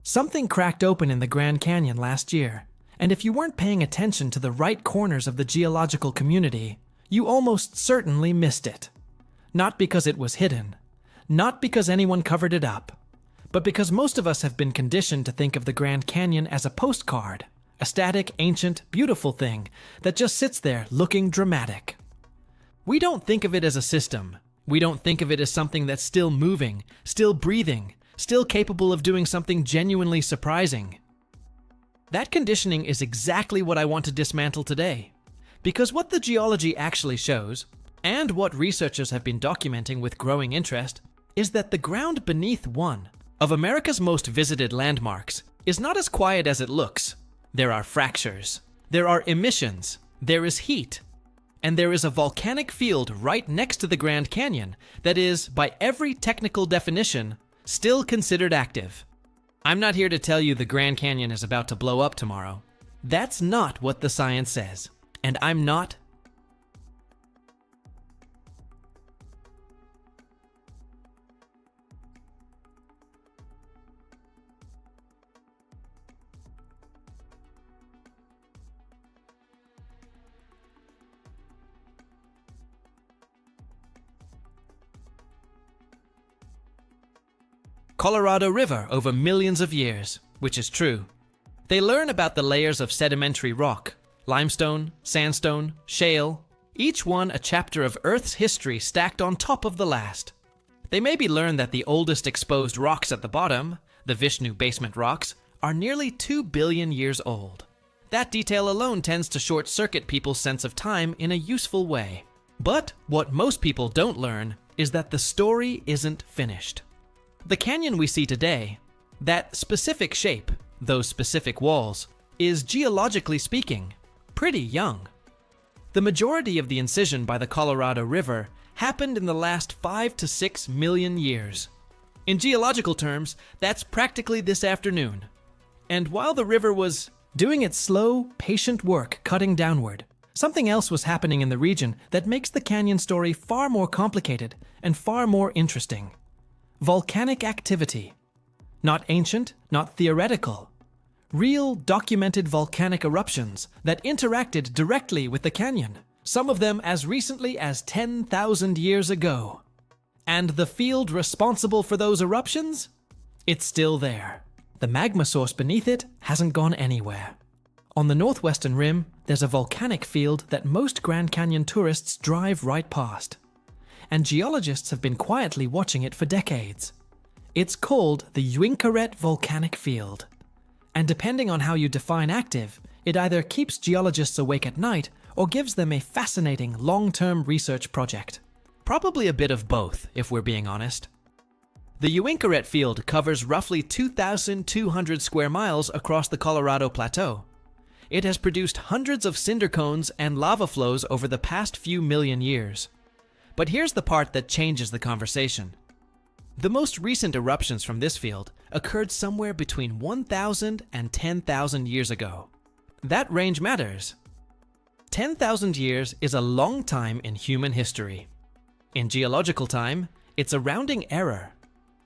Something cracked open in the Grand Canyon last year, and if you weren't paying attention to the right corners of the geological community, you almost certainly missed it. Not because it was hidden, not because anyone covered it up, but because most of us have been conditioned to think of the Grand Canyon as a postcard, a static, ancient, beautiful thing that just sits there looking dramatic. We don't think of it as a system. We don't think of it as something that's still moving, still breathing, still capable of doing something genuinely surprising. That conditioning is exactly what I want to dismantle today. Because what the geology actually shows, and what researchers have been documenting with growing interest, is that the ground beneath one of America's most visited landmarks is not as quiet as it looks. There are fractures, there are emissions, there is heat, and there is a volcanic field right next to the Grand Canyon that is, by every technical definition, still considered active. I'm not here to tell you the Grand Canyon is about to blow up tomorrow. That's not what the science says, and I'm not. Colorado River over millions of years, which is true. They learn about the layers of sedimentary rock, limestone, sandstone, shale, each one a chapter of Earth's history stacked on top of the last. They maybe learn that the oldest exposed rocks at the bottom, the Vishnu basement rocks, are nearly 2 billion years old. That detail alone tends to short-circuit people's sense of time in a useful way. But what most people don't learn is that the story isn't finished. The canyon we see today, that specific shape, those specific walls, is geologically speaking, pretty young. The majority of the incision by the Colorado River happened in the last 5 to 6 million years. In geological terms, that's practically this afternoon. And while the river was doing its slow, patient work cutting downward, something else was happening in the region that makes the canyon story far more complicated and far more interesting. Volcanic activity. Not ancient, not theoretical. Real, documented volcanic eruptions that interacted directly with the canyon, some of them as recently as 10,000 years ago. And the field responsible for those eruptions? It's still there. The magma source beneath it hasn't gone anywhere. On the northwestern rim, there's a volcanic field that most Grand Canyon tourists drive right past. And geologists have been quietly watching it for decades. It's called the Uinkaret Volcanic Field. And depending on how you define active, it either keeps geologists awake at night or gives them a fascinating long-term research project. Probably a bit of both, if we're being honest. The Uinkaret Field covers roughly 2,200 square miles across the Colorado Plateau. It has produced hundreds of cinder cones and lava flows over the past few million years. But here's the part that changes the conversation. The most recent eruptions from this field occurred somewhere between 1,000 and 10,000 years ago. That range matters. 10,000 years is a long time in human history. In geological time, it's a rounding error.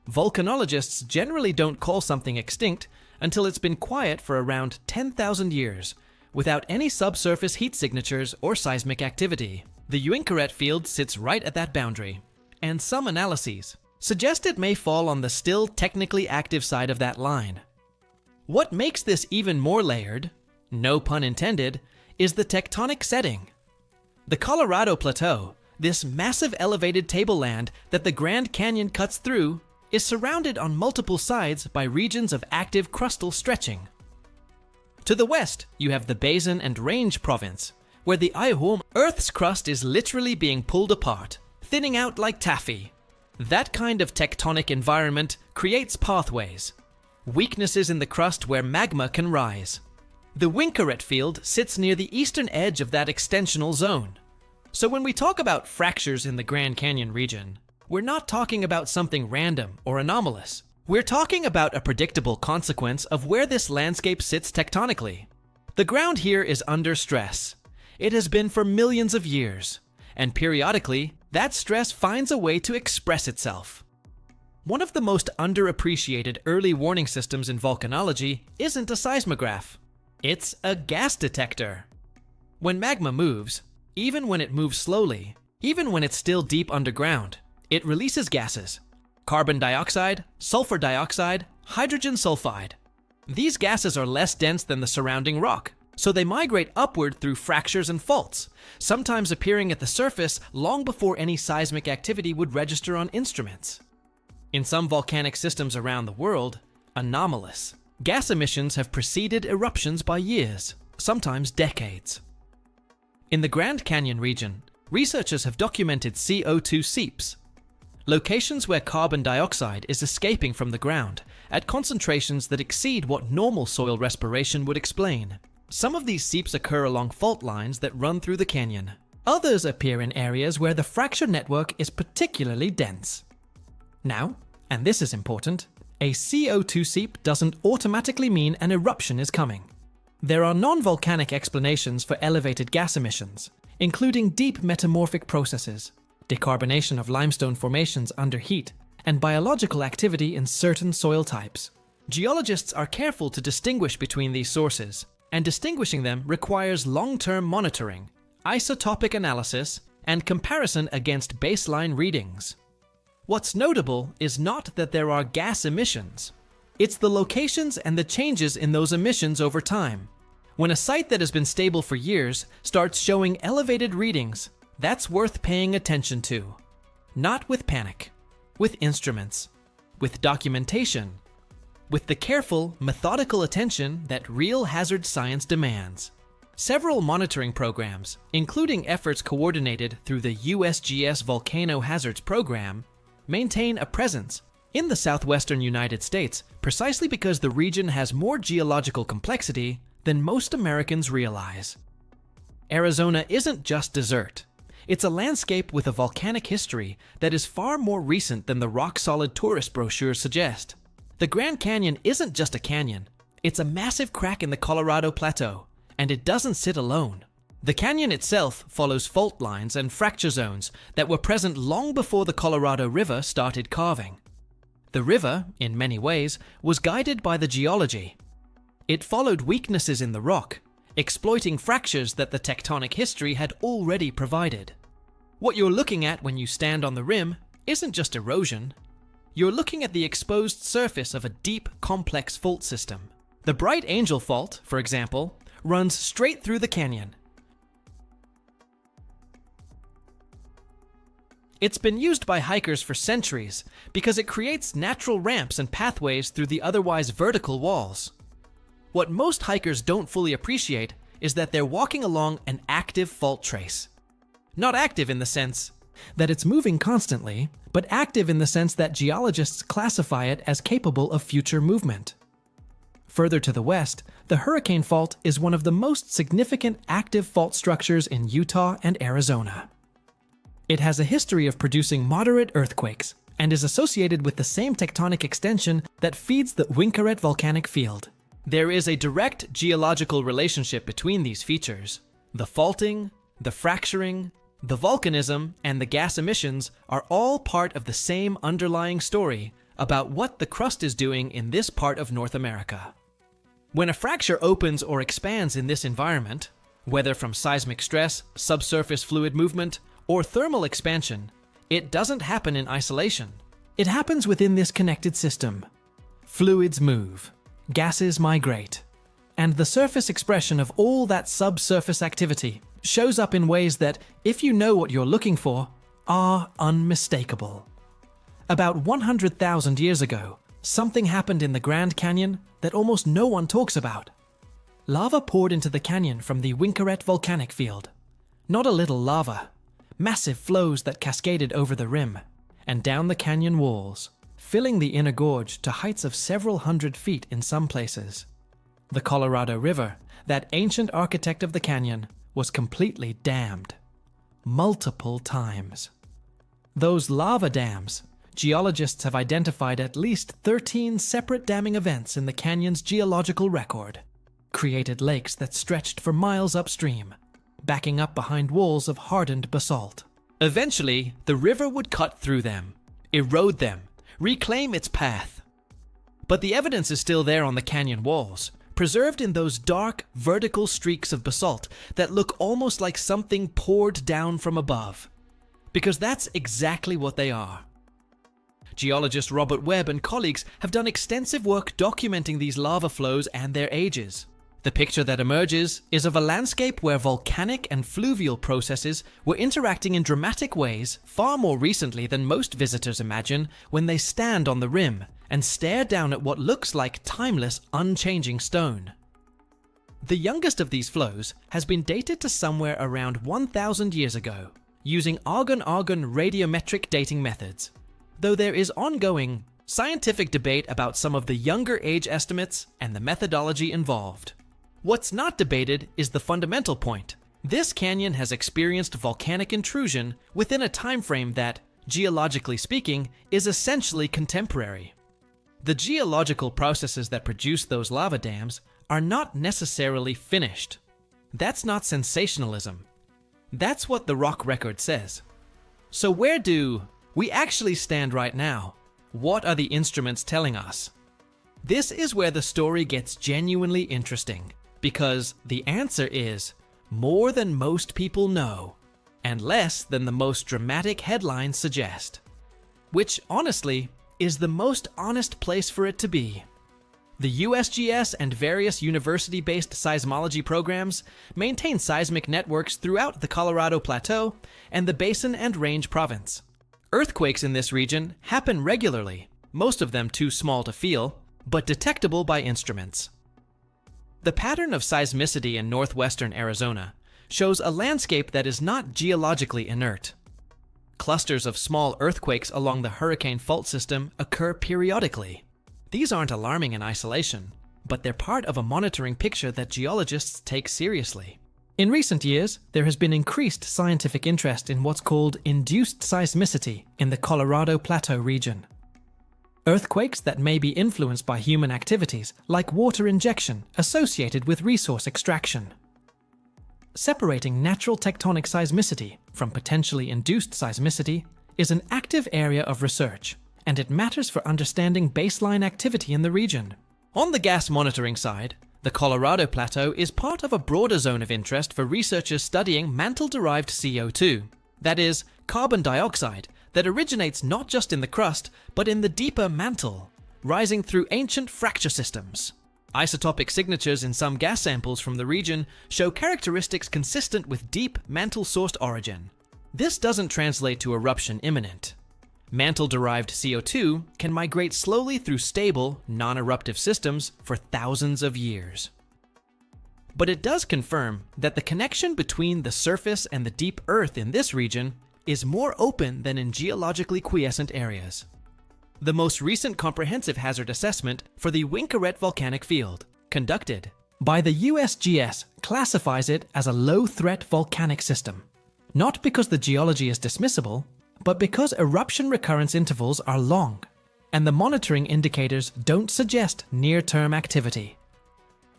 Volcanologists generally don't call something extinct until it's been quiet for around 10,000 years, without any subsurface heat signatures or seismic activity. The Uinkaret Field sits right at that boundary, and some analyses suggest it may fall on the still technically active side of that line. What makes this even more layered, no pun intended, is the tectonic setting. The Colorado Plateau, this massive elevated tableland that the Grand Canyon cuts through, is surrounded on multiple sides by regions of active crustal stretching. To the west, you have the Basin and Range Province, where the Iowa Earth's crust is literally being pulled apart, thinning out like taffy. That kind of tectonic environment creates pathways, weaknesses in the crust where magma can rise. The Uinkaret Field sits near the eastern edge of that extensional zone. So when we talk about fractures in the Grand Canyon region, we're not talking about something random or anomalous. We're talking about a predictable consequence of where this landscape sits tectonically. The ground here is under stress. It has been for millions of years, and periodically, that stress finds a way to express itself. One of the most underappreciated early warning systems in volcanology isn't a seismograph. It's a gas detector. When magma moves, even when it moves slowly, even when it's still deep underground, it releases gases: carbon dioxide, sulfur dioxide, hydrogen sulfide. These gases are less dense than the surrounding rock, so they migrate upward through fractures and faults, sometimes appearing at the surface long before any seismic activity would register on instruments. In some volcanic systems around the world, anomalous gas emissions have preceded eruptions by years, sometimes decades. In the Grand Canyon region, researchers have documented CO2 seeps, locations where carbon dioxide is escaping from the ground at concentrations that exceed what normal soil respiration would explain. Some of these seeps occur along fault lines that run through the canyon. Others appear in areas where the fracture network is particularly dense. Now, and this is important, a CO2 seep doesn't automatically mean an eruption is coming. There are non-volcanic explanations for elevated gas emissions, including deep metamorphic processes, decarbonation of limestone formations under heat, and biological activity in certain soil types. Geologists are careful to distinguish between these sources, and distinguishing them requires long-term monitoring, isotopic analysis, and comparison against baseline readings. What's notable is not that there are gas emissions. It's the locations and the changes in those emissions over time. When a site that has been stable for years starts showing elevated readings, that's worth paying attention to. Not with panic, with instruments, with documentation, with the careful, methodical attention that real hazard science demands. Several monitoring programs, including efforts coordinated through the USGS Volcano Hazards Program, maintain a presence in the southwestern United States precisely because the region has more geological complexity than most Americans realize. Arizona isn't just desert. It's a landscape with a volcanic history that is far more recent than the rock-solid tourist brochures suggest. The Grand Canyon isn't just a canyon. It's a massive crack in the Colorado Plateau, and it doesn't sit alone. The canyon itself follows fault lines and fracture zones that were present long before the Colorado River started carving. The river, in many ways, was guided by the geology. It followed weaknesses in the rock, exploiting fractures that the tectonic history had already provided. What you're looking at when you stand on the rim isn't just erosion. You're looking at the exposed surface of a deep, complex fault system. The Bright Angel Fault, for example, runs straight through the canyon. It's been used by hikers for centuries because it creates natural ramps and pathways through the otherwise vertical walls. What most hikers don't fully appreciate is that they're walking along an active fault trace. Not active in the sense that it's moving constantly, but active in the sense that geologists classify it as capable of future movement. Further to the west, the Hurricane Fault is one of the most significant active fault structures in Utah and Arizona. It has a history of producing moderate earthquakes and is associated with the same tectonic extension that feeds the Winkaret volcanic field. There is a direct geological relationship between these features. The faulting, the fracturing, the volcanism, and the gas emissions are all part of the same underlying story about what the crust is doing in this part of North America. When a fracture opens or expands in this environment, whether from seismic stress, subsurface fluid movement, or thermal expansion, it doesn't happen in isolation. It happens within this connected system. Fluids move, gases migrate, and the surface expression of all that subsurface activity shows up in ways that, if you know what you're looking for, are unmistakable. About 100,000 years ago, something happened in the Grand Canyon that almost no one talks about. Lava poured into the canyon from the Winkaret volcanic field. Not a little lava. Massive flows that cascaded over the rim and down the canyon walls, filling the inner gorge to heights of several hundred feet in some places. The Colorado River, that ancient architect of the canyon, was completely dammed. Multiple times. Those lava dams, geologists have identified at least 13 separate damming events in the canyon's geological record, created lakes that stretched for miles upstream, backing up behind walls of hardened basalt. Eventually, the river would cut through them, erode them, reclaim its path. But the evidence is still there on the canyon walls, preserved in those dark, vertical streaks of basalt that look almost like something poured down from above. Because that's exactly what they are. Geologist Robert Webb and colleagues have done extensive work documenting these lava flows and their ages. The picture that emerges is of a landscape where volcanic and fluvial processes were interacting in dramatic ways far more recently than most visitors imagine when they stand on the rim and stare down at what looks like timeless, unchanging stone. The youngest of these flows has been dated to somewhere around 1,000 years ago, using argon-argon radiometric dating methods, though there is ongoing scientific debate about some of the younger age estimates and the methodology involved. What's not debated is the fundamental point. This canyon has experienced volcanic intrusion within a time frame that, geologically speaking, is essentially contemporary. The geological processes that produce those lava dams are not necessarily finished. That's not sensationalism. That's what the rock record says. So where do we actually stand right now? What are the instruments telling us? This is where the story gets genuinely interesting. Because the answer is more than most people know, and less than the most dramatic headlines suggest. Which, honestly, is the most honest place for it to be. The USGS and various university-based seismology programs maintain seismic networks throughout the Colorado Plateau and the Basin and Range Province. Earthquakes in this region happen regularly, most of them too small to feel, but detectable by instruments. The pattern of seismicity in northwestern Arizona shows a landscape that is not geologically inert. Clusters of small earthquakes along the hurricane fault system occur periodically. These aren't alarming in isolation, but they're part of a monitoring picture that geologists take seriously. In recent years, there has been increased scientific interest in what's called induced seismicity in the Colorado Plateau region. Earthquakes that may be influenced by human activities, like water injection associated with resource extraction. Separating natural tectonic seismicity from potentially induced seismicity is an active area of research, and it matters for understanding baseline activity in the region. On the gas monitoring side, the Colorado Plateau is part of a broader zone of interest for researchers studying mantle-derived CO2, that is, carbon dioxide, that originates not just in the crust, but in the deeper mantle, rising through ancient fracture systems. Isotopic signatures in some gas samples from the region show characteristics consistent with deep mantle-sourced origin. This doesn't translate to eruption imminent. Mantle-derived CO2 can migrate slowly through stable, non-eruptive systems for thousands of years. But it does confirm that the connection between the surface and the deep earth in this region is more open than in geologically quiescent areas. The most recent comprehensive hazard assessment for the Winkaret volcanic field, conducted by the USGS, classifies it as a low-threat volcanic system. Not because the geology is dismissible, but because eruption recurrence intervals are long, and the monitoring indicators don't suggest near-term activity.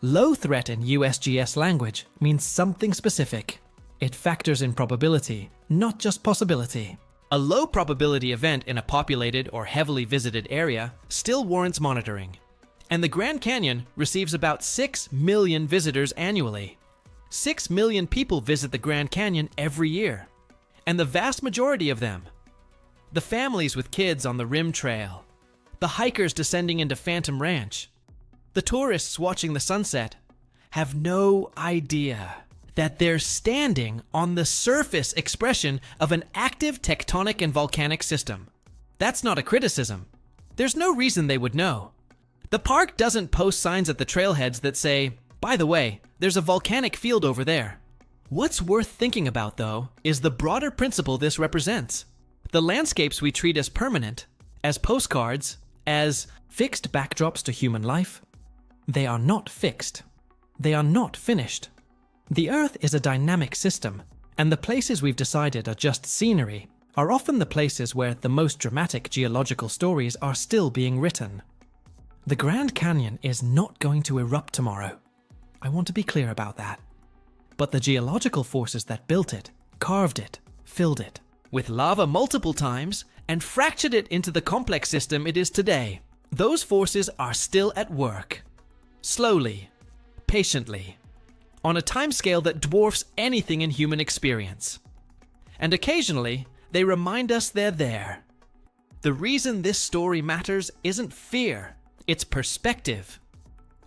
Low threat in USGS language means something specific. It factors in probability, not just possibility. A low probability event in a populated or heavily visited area still warrants monitoring. And the Grand Canyon receives about 6 million visitors annually. 6 million people visit the Grand Canyon every year. And the vast majority of them, the families with kids on the Rim Trail, the hikers descending into Phantom Ranch, the tourists watching the sunset, have no idea that they're standing on the surface expression of an active tectonic and volcanic system. That's not a criticism. There's no reason they would know. The park doesn't post signs at the trailheads that say, by the way, there's a volcanic field over there. What's worth thinking about, though, is the broader principle this represents. The landscapes we treat as permanent, as postcards, as fixed backdrops to human life, they are not fixed. They are not finished. The Earth is a dynamic system, and the places we've decided are just scenery are often the places where the most dramatic geological stories are still being written. The Grand Canyon is not going to erupt tomorrow. I want to be clear about that. But the geological forces that built it, carved it, filled it with lava multiple times, and fractured it into the complex system it is today. Those forces are still at work. Slowly, patiently, on a timescale that dwarfs anything in human experience. And occasionally, they remind us they're there. The reason this story matters isn't fear, it's perspective.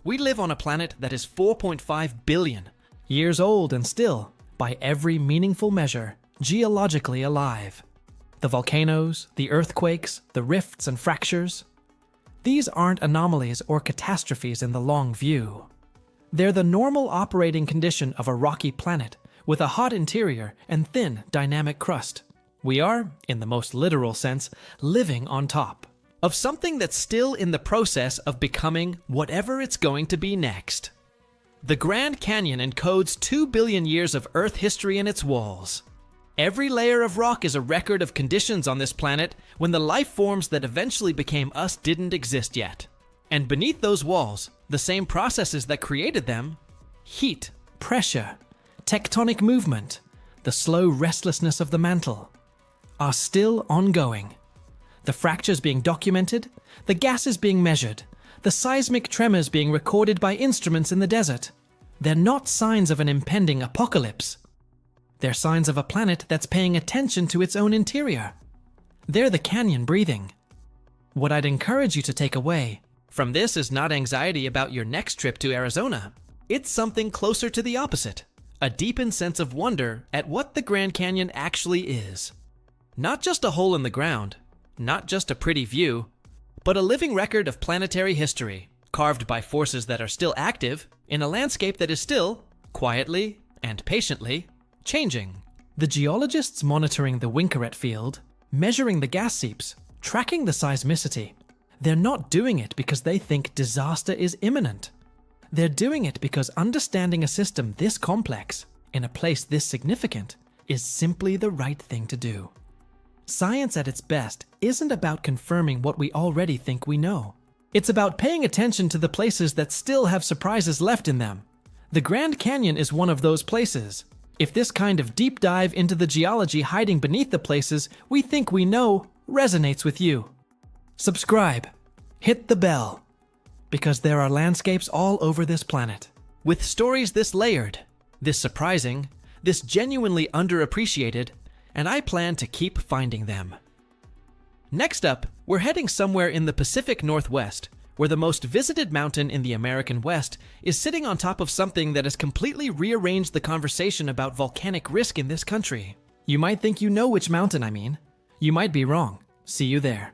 We live on a planet that is 4.5 billion years old and still, by every meaningful measure, geologically alive. The volcanoes, the earthquakes, the rifts and fractures. These aren't anomalies or catastrophes in the long view. They're the normal operating condition of a rocky planet with a hot interior and thin, dynamic crust. We are, in the most literal sense, living on top of something that's still in the process of becoming whatever it's going to be next. The Grand Canyon encodes 2 billion years of Earth history in its walls. Every layer of rock is a record of conditions on this planet when the life forms that eventually became us didn't exist yet. And beneath those walls, the same processes that created them, heat, pressure, tectonic movement, the slow restlessness of the mantle, are still ongoing. The fractures being documented, the gases being measured, the seismic tremors being recorded by instruments in the desert. They're not signs of an impending apocalypse. They're signs of a planet that's paying attention to its own interior. They're the canyon breathing. What I'd encourage you to take away from this is not anxiety about your next trip to Arizona. It's something closer to the opposite, a deepened sense of wonder at what the Grand Canyon actually is. Not just a hole in the ground, not just a pretty view, but a living record of planetary history, carved by forces that are still active in a landscape that is still, quietly and patiently, changing. The geologists monitoring the Winkerette field, measuring the gas seeps, tracking the seismicity, they're not doing it because they think disaster is imminent. They're doing it because understanding a system this complex, in a place this significant, is simply the right thing to do. Science at its best isn't about confirming what we already think we know. It's about paying attention to the places that still have surprises left in them. The Grand Canyon is one of those places. If this kind of deep dive into the geology hiding beneath the places we think we know resonates with you, subscribe, hit the bell, because there are landscapes all over this planet, with stories this layered, this surprising, this genuinely underappreciated, and I plan to keep finding them. Next up, we're heading somewhere in the Pacific Northwest, where the most visited mountain in the American West is sitting on top of something that has completely rearranged the conversation about volcanic risk in this country. You might think you know which mountain I mean. You might be wrong. See you there.